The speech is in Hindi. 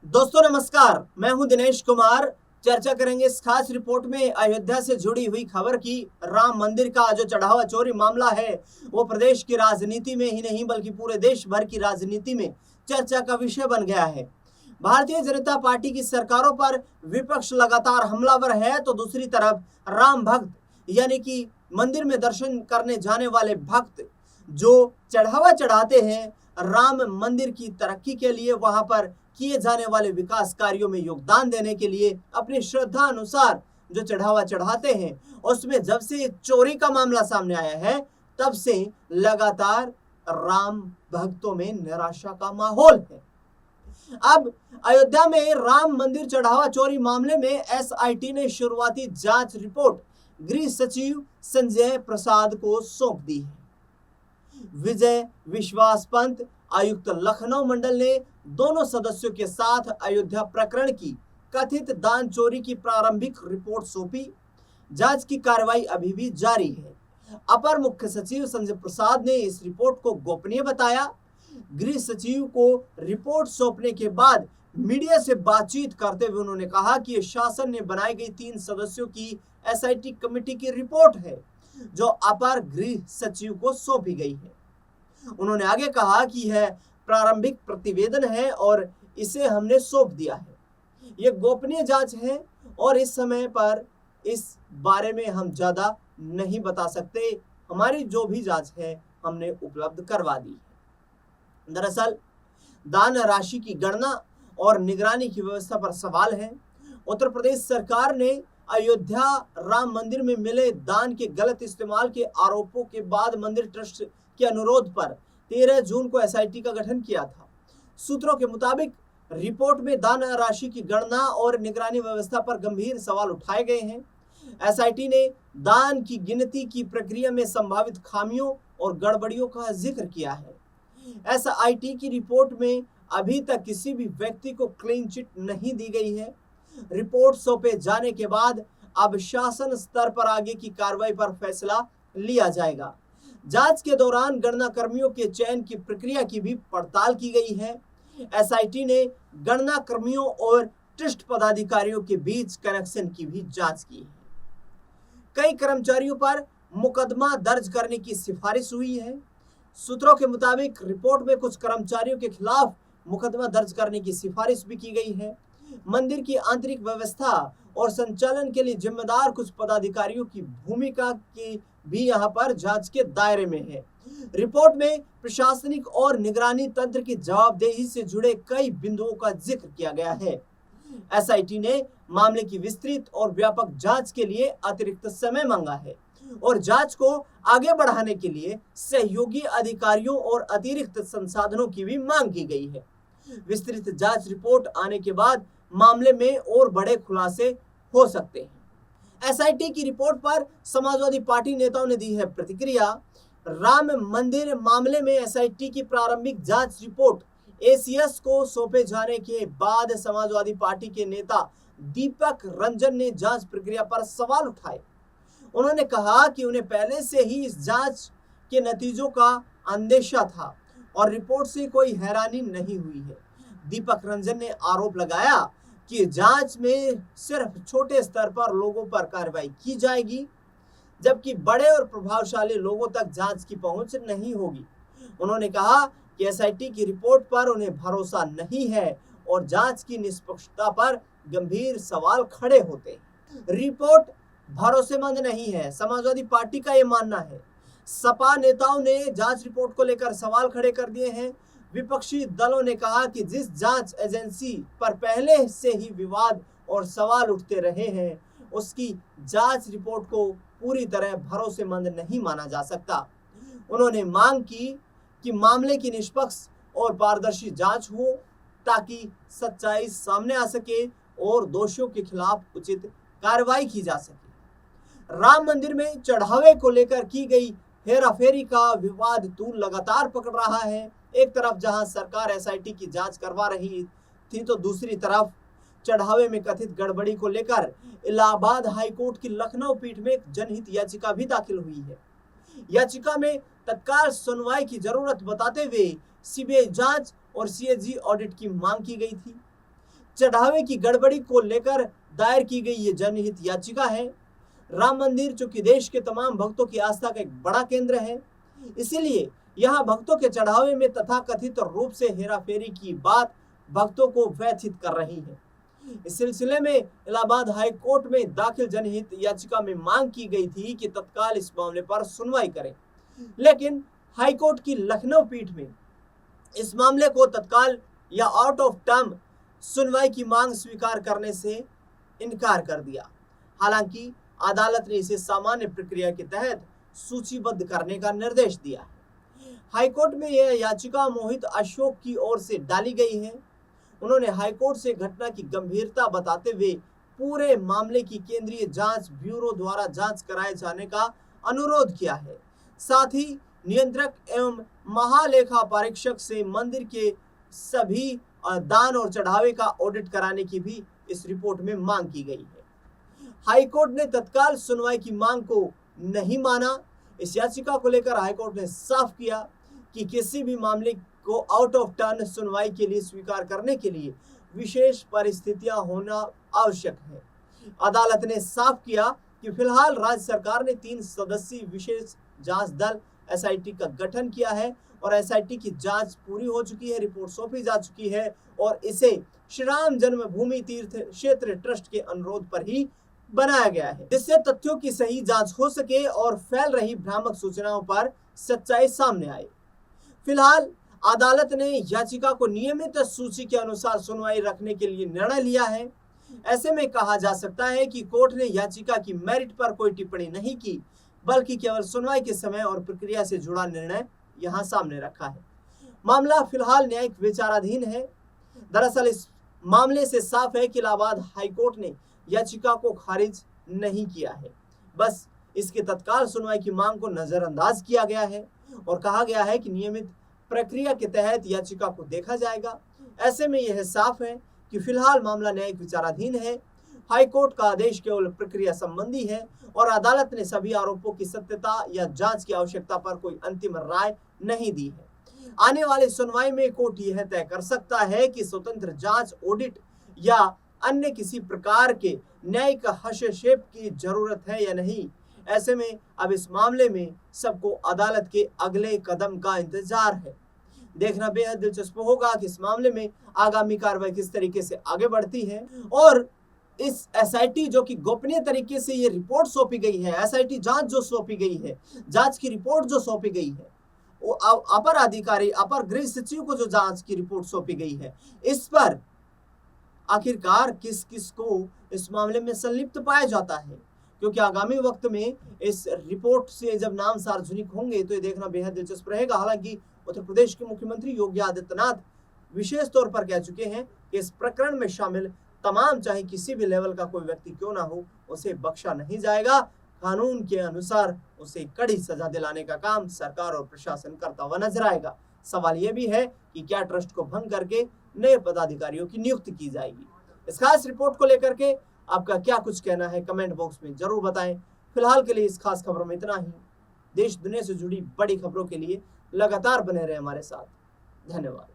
दोस्तों नमस्कार, मैं हूं दिनेश कुमार। चर्चा करेंगे इस खास रिपोर्ट में अयोध्या से जुड़ी हुई खबर की। राम मंदिर का जो चढ़ावा चोरी मामला है वो प्रदेश की राजनीति में ही नहीं बल्कि पूरे देश भर की राजनीति में चर्चा का विषय बन गया है। भारतीय जनता पार्टी की सरकारों पर विपक्ष लगातार हमलावर है तो दूसरी तरफ राम भक्त यानी कि मंदिर में दर्शन करने जाने वाले भक्त जो चढ़ावा चढ़ाते हैं राम मंदिर की तरक्की के लिए, वहां पर किए जाने वाले विकास कार्यों में योगदान देने के लिए अपनी श्रद्धा अनुसार जो चढ़ावा चढ़ाते हैं, उसमें जब से चोरी का मामला सामने आया है तब से लगातार राम भक्तों में निराशा का माहौल है। अब अयोध्या में राम मंदिर चढ़ावा चोरी मामले में एसआईटी ने शुरुआती जांच रिपोर्ट गृह सचिव संजय प्रसाद को सौंप दी है। विजय विश्वास पंत आयुक्त लखनऊ मंडल ने दोनों सदस्यों के साथ अयोध्या प्रकरण की कथित दान चोरी की प्रारंभिक रिपोर्ट सौंपी। जांच की कार्रवाई अभी भी जारी है। अपर मुख्य सचिव संजय प्रसाद ने इस रिपोर्ट को गोपनीय बताया। गृह सचिव को रिपोर्ट सौंपने के बाद मीडिया से बातचीत करते हुए उन्होंने कहा कि शासन ने बनाई गई 3 सदस्यों की एसआईटी कमेटी की रिपोर्ट है जो अपर गृह सचिव को सौंपी गई है। उन्होंने आगे कहा कि यह प्रारंभिक प्रतिवेदन है और इसे हमने सौंप दिया है। यह गोपनीय जांच है और इस समय पर इस बारे में हम ज्यादा नहीं बता सकते। हमारी जो भी जांच है हमने उपलब्ध करवा दी है। दरअसल दान राशि की गणना और निगरानी की व्यवस्था पर सवाल है। उत्तर प्रदेश सरकार ने अयोध्या राम मंदिर में मिले दान के गलत इस्तेमाल के आरोपों के बाद मंदिर ट्रस्ट के अनुरोध पर 13 जून को एसआईटी का गठन किया था। सूत्रों के मुताबिक रिपोर्ट में दान राशि की गणना और निगरानी व्यवस्था पर गंभीर सवाल उठाए गए हैं। एसआईटी ने दान की गिनती की प्रक्रिया में संभावित खामियों और गड़बड़ियों का जिक्र किया है। एसआईटी की रिपोर्ट में अभी तक किसी भी व्यक्ति को क्लीन चिट नहीं दी गई है। रिपोर्ट सौंपे जाने के बाद अब शासन स्तर पर आगे की कार्रवाई पर फैसला लिया जाएगा। जांच के दौरान गणना कर्मियों के चयन की प्रक्रिया की भी पड़ताल की गई है। एसआईटी ने गणना कर्मियों और ट्रस्ट पदाधिकारियों के बीच कनेक्शन की भी जांच की है। कई कर्मचारियों पर मुकदमा दर्ज करने की सिफारिश हुई है। सूत्रों के मुताबिक रिपोर्ट में कुछ कर्मचारियों के खिलाफ मुकदमा दर्ज करने की सिफारिश भी की गई है। मंदिर की आंतरिक व्यवस्था और संचालन के लिए जिम्मेदार कुछ पदाधिकारियों की भूमिका की भी यहां पर जांच के दायरे में है। रिपोर्ट में प्रशासनिक और निगरानी तंत्र की जवाबदेही से जुड़े कई बिंदुओं का जिक्र किया गया है। एसआईटी ने मामले की विस्तृत और व्यापक जांच के लिए अतिरिक्त समय मांगा है और जांच को आगे बढ़ाने के लिए सहयोगी अधिकारियों और अतिरिक्त संसाधनों की भी मांग की गई है। विस्तृत जांच रिपोर्ट आने के बाद मामले में और बड़े खुलासे हो सकते हैं। एसआईटी की रिपोर्ट पर समाजवादी पार्टी नेताओं ने दी है प्रतिक्रिया। राम मंदिर मामले में एसआईटी की प्रारंभिक जांच रिपोर्ट एसीएस को सौंपे जाने के बाद समाजवादी पार्टी के नेता दीपक रंजन ने जांच प्रक्रिया पर सवाल उठाए। उन्होंने कहा कि उन्हें पहले से ही इस जांच के नतीजों का अंदेशा था और रिपोर्ट से कोई हैरानी नहीं हुई है। दीपक रंजन ने आरोप लगाया कि जांच में सिर्फ छोटे स्तर पर लोगों पर कार्रवाई की जाएगी जबकि बड़े और प्रभावशाली लोगों तक जांच की पहुंच नहीं होगी। उन्होंने कहा कि एसआईटी की रिपोर्ट पर उन्हें भरोसा नहीं है और जांच की निष्पक्षता पर गंभीर सवाल खड़े होते हैं। रिपोर्ट भरोसेमंद नहीं है, समाजवादी पार्टी का यह मानना है। सपा नेताओं ने जांच रिपोर्ट को लेकर सवाल खड़े कर दिए हैं। विपक्षी दलों ने कहा कि जिस जांच एजेंसी पर पहले से ही विवाद और सवाल उठते रहे हैं उसकी जांच रिपोर्ट को पूरी तरह भरोसेमंद नहीं माना जा सकता। उन्होंने मांग की कि मामले की निष्पक्ष और पारदर्शी जांच हो ताकि सच्चाई सामने आ सके और दोषियों के खिलाफ उचित कार्रवाई की जा सके। राम मंदिर में चढ़ावे को लेकर की गई हेराफेरी का विवाद तूल लगातार पकड़ रहा है। एक तरफ जहां सरकार एसआईटी की जांच करवा रही थी तो दूसरी तरफ चढ़ावे में कथित गड़बड़ी को लेकर इलाहाबाद हाईकोर्ट की लखनऊ पीठ में एक जनहित याचिका भी दाखिल हुई है। याचिका में तत्काल सुनवाई की जरूरत बताते हुए सीबीआई जांच और सीएजी ऑडिट की मांग की गई थी। चढ़ावे की गड़बड़ी को लेकर दायर की गई ये जनहित याचिका है। राम मंदिर चूंकि देश के तमाम भक्तों की आस्था का एक बड़ा केंद्र है, इसीलिए यहाँ भक्तों के चढ़ावे में तथाकथित रूप से हेराफेरी की बात भक्तों को व्यथित कर रही है। इस सिलसिले में इलाहाबाद हाई कोर्ट में दाखिल जनहित याचिका में मांग की गई थी कि तत्काल इस मामले पर सुनवाई करें, लेकिन हाई कोर्ट की लखनऊ पीठ में इस मामले को तत्काल या आउट ऑफ टर्म सुनवाई की मांग स्वीकार करने से इनकार कर दिया। हालांकि अदालत ने इसे सामान्य प्रक्रिया के तहत सूचीबद्ध करने का निर्देश दिया है। हाईकोर्ट में यह याचिका मोहित अशोक की ओर से डाली गई है। उन्होंने हाईकोर्ट से घटना की गंभीरता बताते हुए पूरे मामले की केंद्रीय जांच ब्यूरो द्वारा जांच कराए जाने का अनुरोध किया है। साथ ही नियंत्रक एवं महालेखा परीक्षक से मंदिर के सभी दान और चढ़ावे का ऑडिट कराने की भी इस रिपोर्ट में मांग की गई है। हाईकोर्ट ने तत्काल सुनवाई की मांग को नहीं माना। इस याचिका को लेकर हाईकोर्ट ने साफ किया कि किसी भी मामले को आउट ऑफ टर्न सुनवाई के लिए स्वीकार करने के लिए विशेष परिस्थितियां होना आवश्यक है। अदालत ने साफ किया कि फिलहाल राज्य सरकार ने 3 सदस्यीय विशेष जांच दल एसआईटी का गठन किया है और एसआईटी की जांच पूरी हो चुकी है, रिपोर्ट सौंपी जा चुकी है और इसे श्री राम जन्मभूमि तीर्थ क्षेत्र ट्रस्ट के अनुरोध पर ही बनाया गया है, जिससे तथ्यों की सही जांच हो सके और फैल रही भ्रामक सूचनाओं पर सच्चाई सामने आए। फिलहाल अदालत ने याचिका को नियमित सूची के अनुसार सुनवाई रखने के लिए निर्णय लिया है। ऐसे में कहा जा सकता है कि कोर्ट ने याचिका की मेरिट पर कोई टिप्पणी नहीं की, बल्कि केवल सुनवाई के समय और प्रक्रिया से जुड़ा निर्णय यहां सामने रखा है। मामला फिलहाल न्यायिक विचाराधीन है। दरअसल इस मामले से साफ है कि इलाहाबाद हाईकोर्ट ने याचिका को खारिज नहीं किया है, बस इसके तत्काल सुनवाई की मांग को नजरअंदाज किया गया है और कहा गया है कि नियमित प्रक्रिया के तहत याचिका को देखा जाएगा। ऐसे में यह साफ है कि फिलहाल मामला न्यायिक विचाराधीन है। हाईकोर्ट का आदेश केवल प्रक्रिया संबंधी है और अदालत ने सभी आरोपों की सत्यता या जांच की आवश्यकता पर कोई अंतिम राय नहीं दी है। आने वाली सुनवाई में कोर्ट यह तय कर सकता है कि स्वतंत्र जांच, ऑडिट या अन्य किसी प्रकार के न्यायिक हस्तक्षेप की जरूरत है या नहीं। ऐसे में अब इस मामले में सबको अदालत के अगले कदम का इंतजार है। देखना बेहद दिलचस्प होगा कि इस मामले में आगामी कार्रवाई किस तरीके से आगे बढ़ती है और इस एसआईटी जो कि गोपनीय तरीके से ये रिपोर्ट सौंपी गई है, एसआईटी जांच जो सौंपी गई है, जांच की रिपोर्ट जो सौंपी गई है, वो अपर अधिकारी, अपर गृह सचिव को जो जांच की रिपोर्ट सौंपी गई है, इस पर आखिरकार किस किस को इस मामले में संलिप्त पाया जाता है, क्योंकि आगामी वक्त में इस रिपोर्ट से जब नाम सार्वजनिक होंगे तो ये देखना बेहद दिलचस्प रहेगा। हालांकि उत्तर प्रदेश के मुख्यमंत्री योगी आदित्यनाथ विशेष तौर पर कह चुके हैं कि इस प्रकरण में शामिल तमाम, चाहे किसी भी लेवल का कोई व्यक्ति क्यों ना हो, उसे बख्शा नहीं जाएगा। कानून के अनुसार उसे कड़ी सजा दिलाने का काम सरकार और प्रशासन करता हुआ नजर आएगा। सवाल यह भी है कि क्या ट्रस्ट को भंग करके नए पदाधिकारियों की नियुक्ति की जाएगी। इस खास रिपोर्ट को लेकर के आपका क्या कुछ कहना है, कमेंट बॉक्स में जरूर बताएं। फिलहाल के लिए इस खास खबरों में इतना ही। देश दुनिया से जुड़ी बड़ी खबरों के लिए लगातार बने रहे हमारे साथ। धन्यवाद।